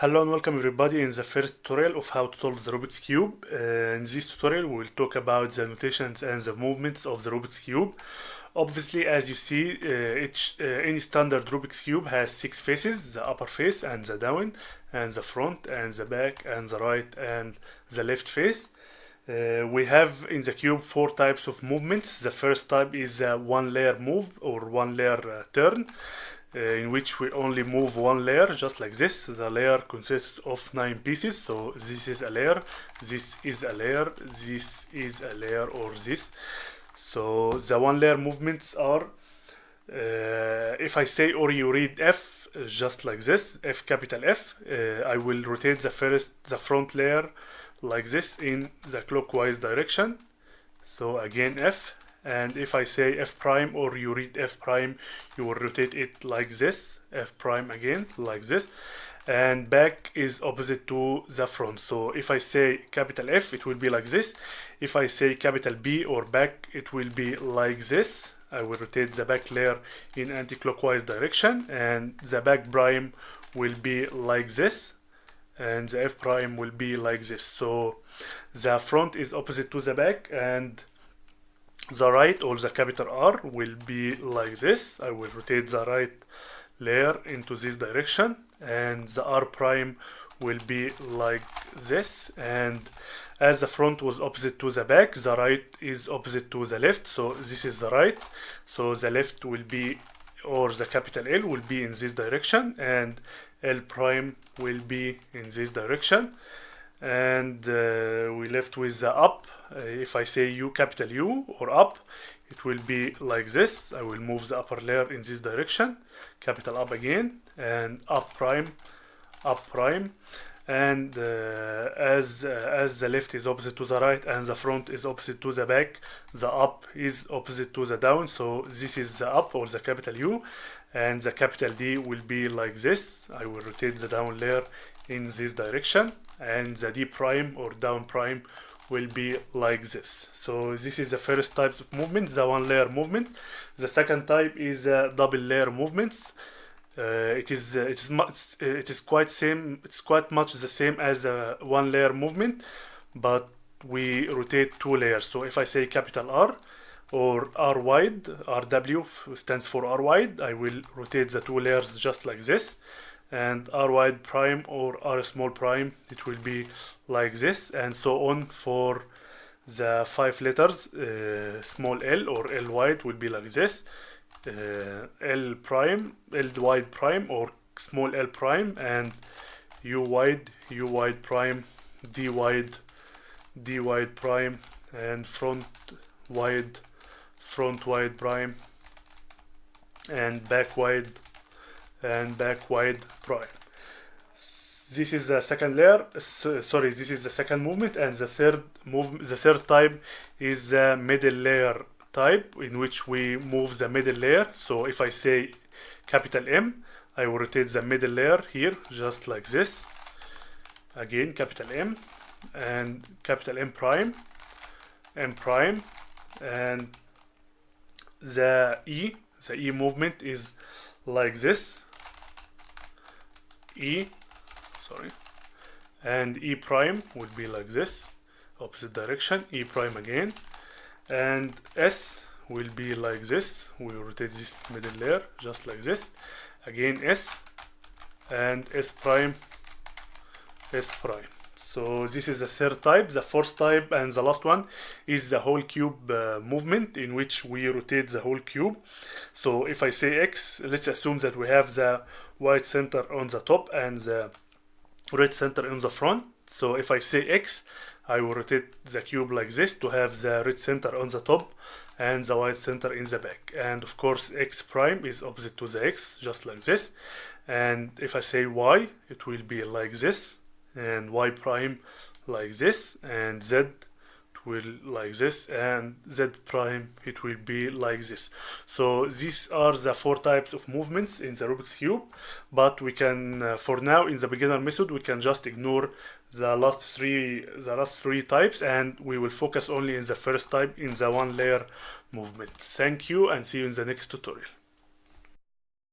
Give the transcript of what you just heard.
Hello and welcome everybody in the first tutorial of how to solve the Rubik's Cube. In this tutorial we will talk about the notations and the movements of the Rubik's Cube. Obviously, as you see, any standard Rubik's Cube has 6 faces: the upper face and the down, and the front and the back and the right and the left face. We have in the cube 4 types of movements. The first type is a one layer move or one layer turn, in which we only move one layer, just like this. The layer consists of 9 pieces, so this is a layer, this is a layer, this is a layer, or this. So the one layer movements are, if I say or you read F, just like this, F capital F, I will rotate the front layer like this in the clockwise direction. So again F. And if I say F prime or you read F prime, you will rotate it like this, F prime again, like this. And back is opposite to the front. So if I say capital F, it will be like this. If I say capital B or back, it will be like this. I will rotate the back layer in anti-clockwise direction, and the back prime will be like this, and the F prime will be like this. So the front is opposite to the back, and the right, or the capital R, will be like this. I will rotate the right layer into this direction, and the R prime will be like this. And as the front was opposite to the back, the right is opposite to the left. So this is the right, so the left will be, or the capital L will be in this direction, and L prime will be in this direction. And we left with the up. If I say U, capital U, or up, it will be like this. I will move the upper layer in this direction, capital up again, and up prime, and as the left is opposite to the right and the front is opposite to the back, the up is opposite to the down. So this is the up, or the capital U, and the capital D will be like this. I will rotate the down layer in this direction, and the D prime or down prime will be like this. So this is the first types of movement, the one layer movement. The second type is double layer movements. It is quite much the same as a one layer movement, but we rotate 2 layers. So if I say capital R or R wide, RW stands for R wide, I will rotate the 2 layers just like this. And R wide prime or R small prime, it will be like this, and so on for the 5 letters. Small L or L wide will be like this, L prime, L wide prime, or small L prime, and U wide prime, D wide prime, and front wide prime, and back wide prime. This is the second layer. Sorry, this is the second movement, and the third type is the middle layer type, in which we move the middle layer. So if I say capital M, I will rotate the middle layer here just like this. Again, capital M and capital M prime, and the E movement is like this. And E prime would be like this, opposite direction, E prime again, and S will be like this. We will rotate this middle layer just like this, again S, and S prime. So this is the third type. The fourth type and the last one is the whole cube movement, in which we rotate the whole cube. So if I say X, let's assume that we have the white center on the top and the red center in the front. So if I say X, I will rotate the cube like this to have the red center on the top and the white center in the back. And of course X prime is opposite to the X, just like this. And if I say Y, it will be like this, and Y prime like this, and Z will like this, and Z prime, it will be like this. So these are the 4 types of movements in the Rubik's Cube, but we can for now, in the beginner method, we can just ignore the last three types, and we will focus only in the first type, in the one layer movement. Thank you, and see you in the next tutorial.